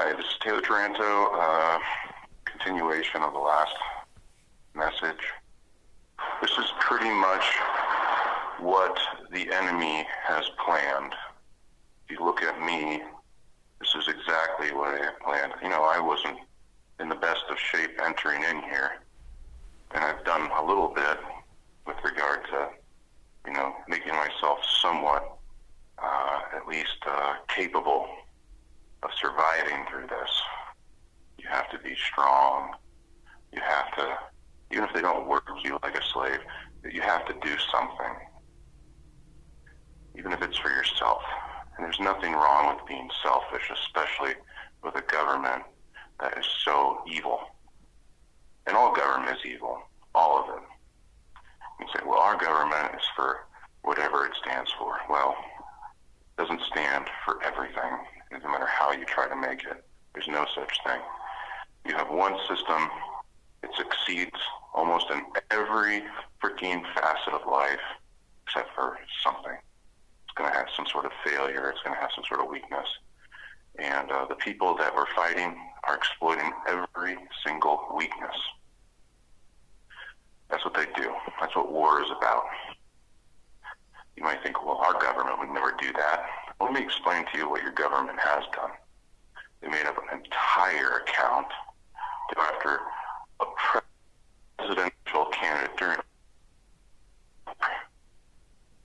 Hi, this is Taylor Taranto. Continuation of the last message. This is pretty much what the enemy has planned. If you look at me, this is exactly what I had planned. I wasn't in the best of shape entering in here, and I've done a little bit with regard to, making myself somewhat, at least capable of surviving through this. You have to be strong. You have to, even if they don't work you like a slave, you have to do something, even if it's for yourself. And there's nothing wrong with being selfish, especially with a government that is so evil. And all government is evil, all of it. You say, well, our government is for whatever it stands for. Well, it doesn't stand for everything, no matter how you try to make it. There's no such thing. You have one system, it succeeds almost in every freaking facet of life, except for something. It's going to have some sort of failure, it's going to have some sort of weakness. And the people that we're fighting are exploiting every single weakness. That's what they do. That's what war is about. You might think, well, our government would never do that. Let me explain to you what your government has done. They made up an entire account to go after a presidential candidate during.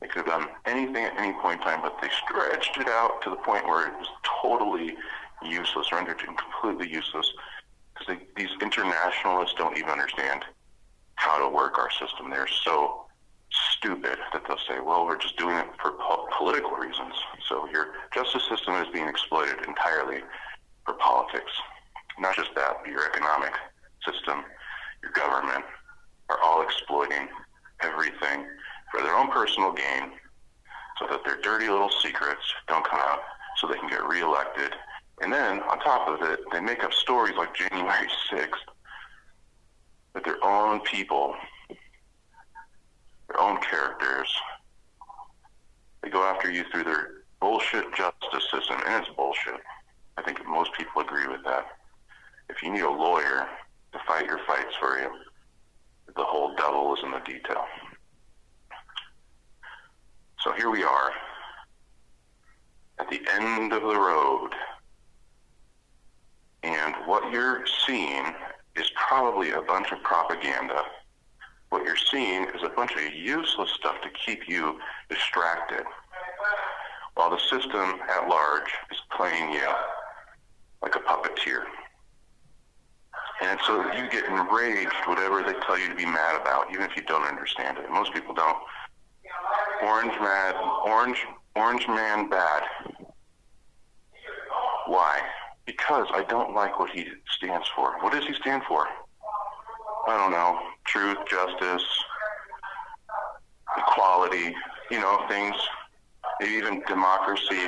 They could have done anything at any point in time, but they stretched it out to the point where it was totally useless, rendered completely useless, because these internationalists don't even understand how to work our system. They're so stupid that they'll say, well, we're just doing it for political reasons. So your justice system is being exploited entirely for politics. Not just that, but your economic system, your government are all exploiting everything for their own personal gain so that their dirty little secrets don't come out so they can get reelected. And then, on top of it, they make up stories like January 6th that their own people, their own characters, they go after you through their bullshit justice system, and it's bullshit. I think most people agree with that. If you need a lawyer to fight your fights for you, the whole devil is in the detail. So here we are, at the end of the road, and what you're seeing is probably a bunch of propaganda. What you're seeing is a bunch of useless stuff to keep you distracted, while the system at large is playing you like a puppeteer. And so you get enraged whatever they tell you to be mad about, even if you don't understand it. Most people don't. Orange man bad. Why? Because I don't like what he stands for. What does he stand for? I don't know. Truth, justice, equality, things. Maybe even democracy.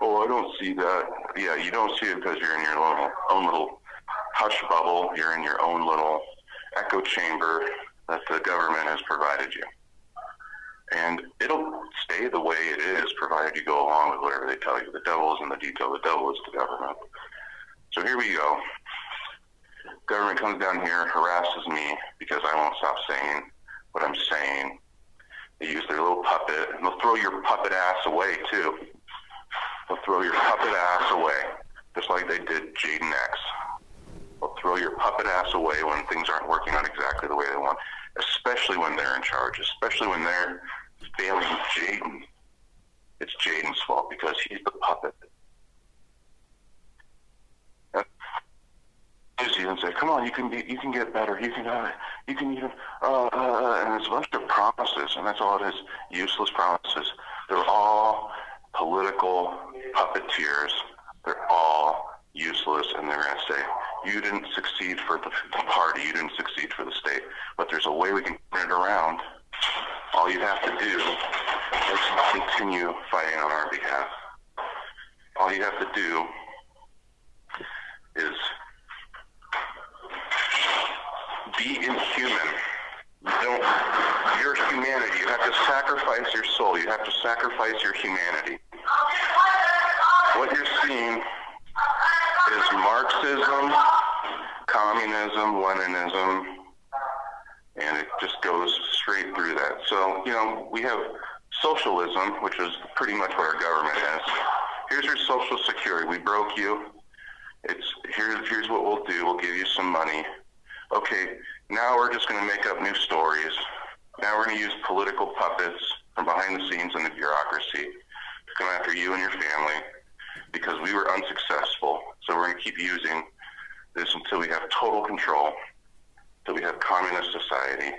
Oh, I don't see that. Yeah, you don't see it because you're in your own little hush bubble. You're in your own little echo chamber that the government has provided you. And it'll stay the way it is, provided you go along with whatever they tell you. The devil is in the detail. The devil is the government. So here we go. Government comes down here, harasses me because I won't stop saying what I'm saying. They use their little puppet, and they'll throw your puppet ass away, too. They'll throw your puppet ass away, just like they did Jaden X. They'll throw your puppet ass away when things aren't working out exactly the way they want, especially when they're in charge, especially when they're failing Jaden. It's Jaden's fault because he's the puppet. And say, come on, you can get better, you can even, and it's a bunch of promises, and that's all it is, useless promises. They're all political puppeteers. They're all useless, and they're going to say, you didn't succeed for the party, you didn't succeed for the state, but there's a way we can turn it around. All you have to do is continue fighting on our behalf. All you have to do is be inhuman. Your humanity, you have to sacrifice your soul. You have to sacrifice your humanity. What you're seeing is straight through that. So, we have socialism, which is pretty much what our government is. Here's your Social Security. We broke you. Here's what we'll do. We'll give you some money. Okay, now we're just going to make up new stories. Now we're going to use political puppets from behind the scenes in the bureaucracy to come after you and your family because we were unsuccessful. So we're going to keep using this until we have total control, until we have communist society.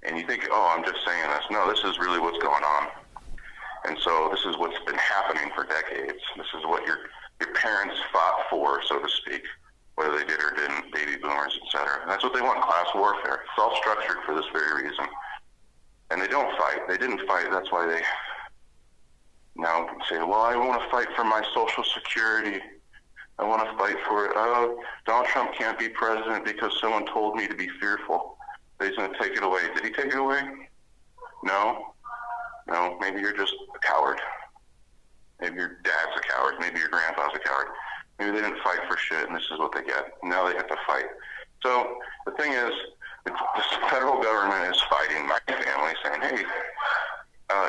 And you think, oh, I'm just saying this. No, this is really what's going on. And so this is what's been happening for decades. This is what your parents fought for, so to speak, whether they did or didn't, baby boomers, etc. And that's what they want, class warfare. It's all structured for this very reason. And they don't fight. They didn't fight. That's why they now say, well, I want to fight for my Social Security. I want to fight for it. Oh, Donald Trump can't be president because someone told me to be fearful. He's going to take it away. Did he take it away? No. Maybe you're just a coward. Maybe your dad's a coward. Maybe your grandpa's a coward. Maybe they didn't fight for shit, and this is what they get. Now they have to fight. So the thing is, the federal government is fighting my family, saying, "Hey,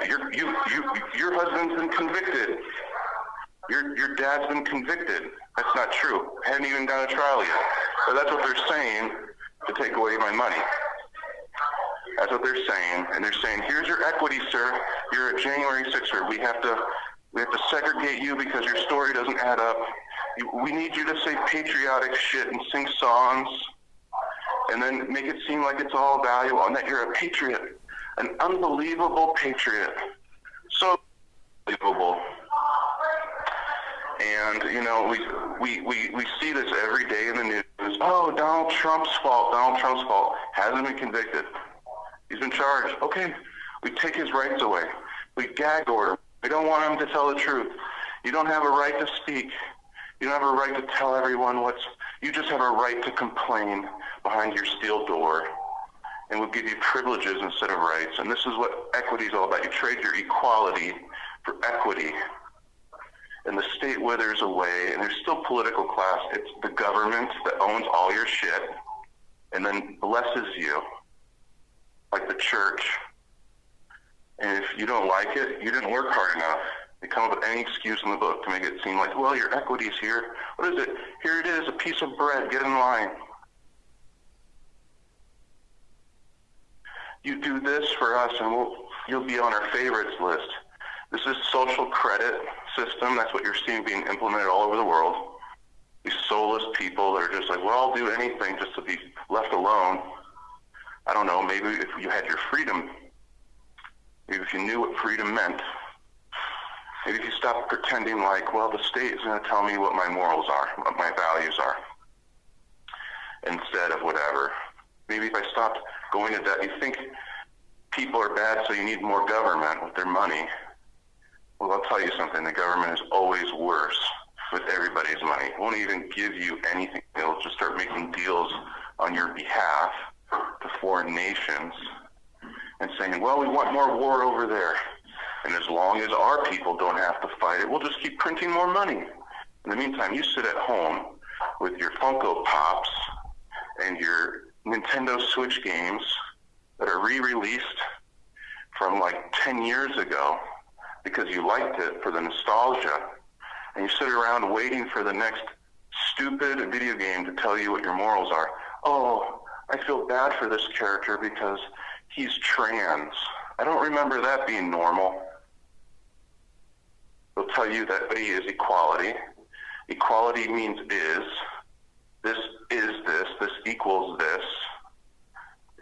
your husband's been convicted. Your dad's been convicted. That's not true. Hadn't even done a trial yet. But that's what they're saying to take away my money." That's what they're saying, and they're saying, "Here's your equity, sir. You're a January 6er. We have to segregate you because your story doesn't add up. We need you to say patriotic shit and sing songs, and then make it seem like it's all valuable and that you're a patriot, an unbelievable patriot, so unbelievable." And we see this every day in the news. Oh, Donald Trump's fault. Donald Trump's fault. Hasn't been convicted. He's been charged. Okay, we take his rights away. We gag order him. We don't want him to tell the truth. You don't have a right to speak. You don't have a right to tell everyone you just have a right to complain behind your steel door. And we'll give you privileges instead of rights. And this is what equity is all about. You trade your equality for equity. And the state withers away, and there's still political class. It's the government that owns all your shit and then blesses you, like the church. And if you don't like it, you didn't work hard enough. They come up with any excuse in the book to make it seem like, well, your equity's here. What is it? Here it is, a piece of bread. Get in line. You do this for us, and you'll be on our favorites list. This is social credit system. That's what you're seeing being implemented all over the world. These soulless people that are just like, well, I'll do anything just to be left alone. I don't know, maybe if you had your freedom, maybe if you knew what freedom meant, maybe if you stopped pretending like, well, the state is going to tell me what my morals are, what my values are, instead of whatever. Maybe if I stopped going to that, you think people are bad, so you need more government with their money. Well, I'll tell you something. The government is always worse with everybody's money. It won't even give you anything. It'll just start making deals on your behalf to foreign nations and saying, well, we want more war over there. And as long as our people don't have to fight it, we'll just keep printing more money. In the meantime, you sit at home with your Funko Pops and your Nintendo Switch games that are re-released from like 10 years ago because you liked it for the nostalgia, and you sit around waiting for the next stupid video game to tell you what your morals are. Oh, I feel bad for this character because he's trans. I don't remember that being normal. They'll tell you that he is equality. Equality means is. This is this. This equals this.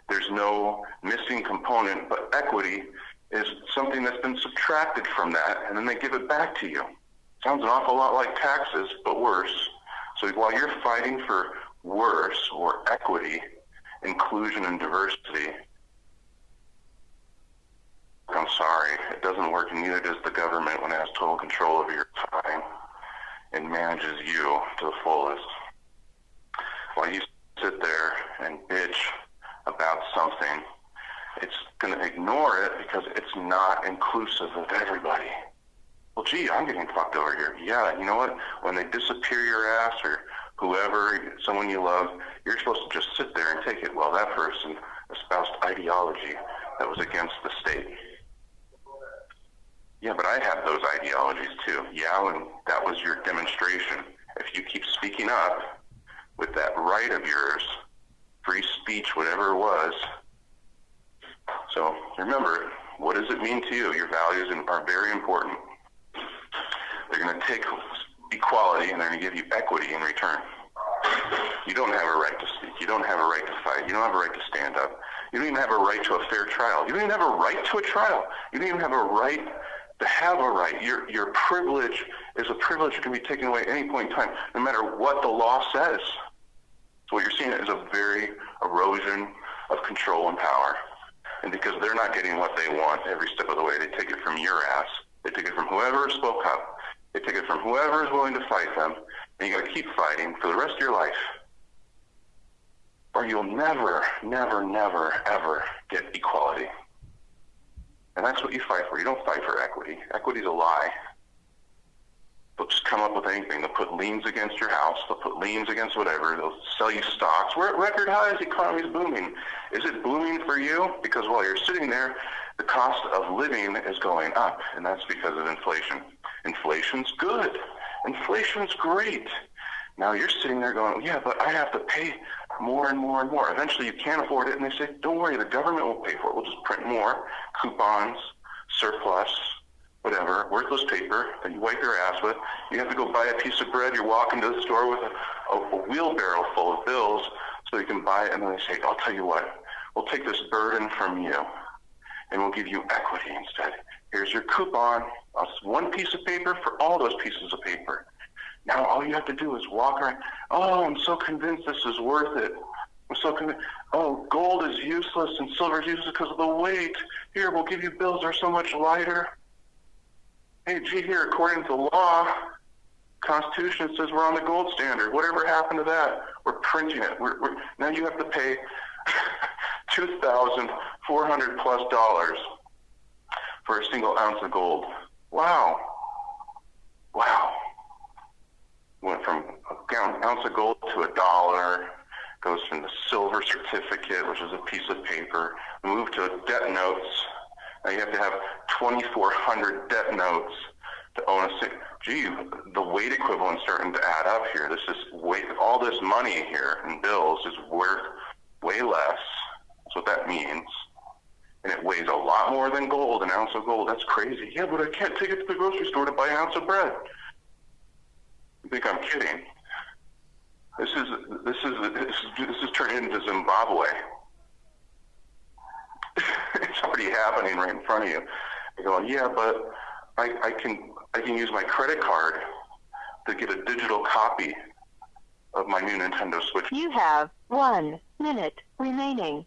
There's no missing component, but equity is something that's been subtracted from that, and then they give it back to you. Sounds an awful lot like taxes, but worse. So while you're fighting for worse, or equity, inclusion, and diversity, I'm sorry, it doesn't work, and neither does the government when it has total control over your time and manages you to the fullest. While you sit there and bitch about something, it's going to ignore it because it's not inclusive of everybody. Well, gee, I'm getting fucked over here. Yeah, you know what? When they disappear your ass or whoever, someone you love, you're supposed to just sit there and take it. Well, that person espoused ideology that was against the state. Yeah, but I had those ideologies too. Yeah, and that was your demonstration. If you keep speaking up with that right of yours, free speech, whatever it was. So remember, what does it mean to you? Your values are very important. They're going to take equality and they're going to give you equity in return. You don't have a right to speak. You don't have a right to fight. You don't have a right to stand up. You don't even have a right to a fair trial. You don't even have a right to a trial. You don't even have a right to have a right. Your privilege is a privilege that can be taken away at any point in time, no matter what the law says. So what you're seeing is a very erosion of control and power. And because they're not getting what they want every step of the way, they take it from your ass. They take it from whoever spoke up. They take it from whoever is willing to fight them. And you got to keep fighting for the rest of your life. Or you'll never, never, never, ever get equality. And that's what you fight for. You don't fight for equity. Equity's a lie. They'll just come up with anything. They'll put liens against your house. They'll put liens against whatever. They'll sell you stocks. We're at record highs. The economy's booming. Is it booming for you? Because while you're sitting there, the cost of living is going up, and that's because of inflation. Inflation's good. Inflation's great. Now you're sitting there going, yeah, but I have to pay more and more and more. Eventually you can't afford it, and they say, don't worry, the government will pay for it. We'll just print more coupons, surplus, whatever, worthless paper that you wipe your ass with. You have to go buy a piece of bread. You're walking to the store with a wheelbarrow full of bills so you can buy it, and then they say, I'll tell you what, we'll take this burden from you, and we'll give you equity instead. Here's your coupon. It's one piece of paper for all those pieces of paper. Now all you have to do is walk around. Oh, I'm so convinced this is worth it. I'm so convinced. Oh, gold is useless and silver is useless because of the weight. Here, we'll give you bills that are so much lighter. Hey, gee, here, according to law, Constitution says we're on the gold standard. Whatever happened to that? We're printing it. Now you have to pay $2,400 plus for a single ounce of gold. Wow. Wow. Went from an ounce of gold to $1, goes from the silver certificate, which is a piece of paper, moved to debt notes. Now you have to have 2,400 debt notes to own a city. Gee, the weight equivalent's starting to add up here. This is weight, all this money here in bills is worth way less. That's what that means. And it weighs a lot more than gold, an ounce of gold. That's crazy. Yeah, but I can't take it to the grocery store to buy an ounce of bread. You think I'm kidding? This is turning into Zimbabwe. It's already happening right in front of you. You're going, yeah, but I can use my credit card to get a digital copy of my new Nintendo Switch. You have 1 minute remaining.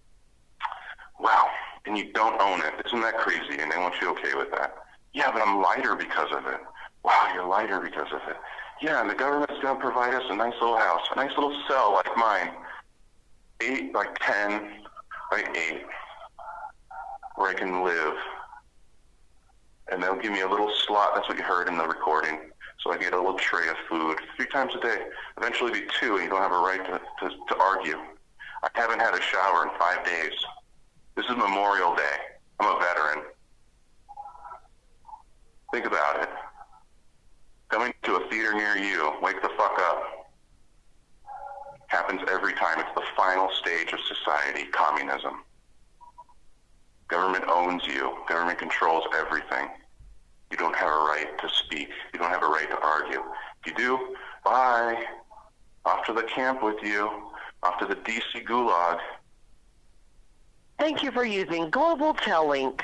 Wow, and you don't own it. Isn't that crazy? And they want you okay with that. Yeah, but I'm lighter because of it. Wow, you're lighter because of it. Yeah, and the government's going to provide us a nice little house, a nice little cell like mine, 8 by 10 by 8, where I can live. And they'll give me a little slot. That's what you heard in the recording. So I get a little tray of food 3 times a day. Eventually be 2, and you don't have a right to argue. I haven't had a shower in 5 days. This is Memorial Day. I'm a veteran. Think about it. Coming to a theater near you, wake the fuck up. Happens every time. It's the final stage of society, communism. Government owns you. Government controls everything. You don't have a right to speak. You don't have a right to argue. If you do, bye. Off to the camp with you. Off to the DC gulag. Thank you for using Global Tel Link.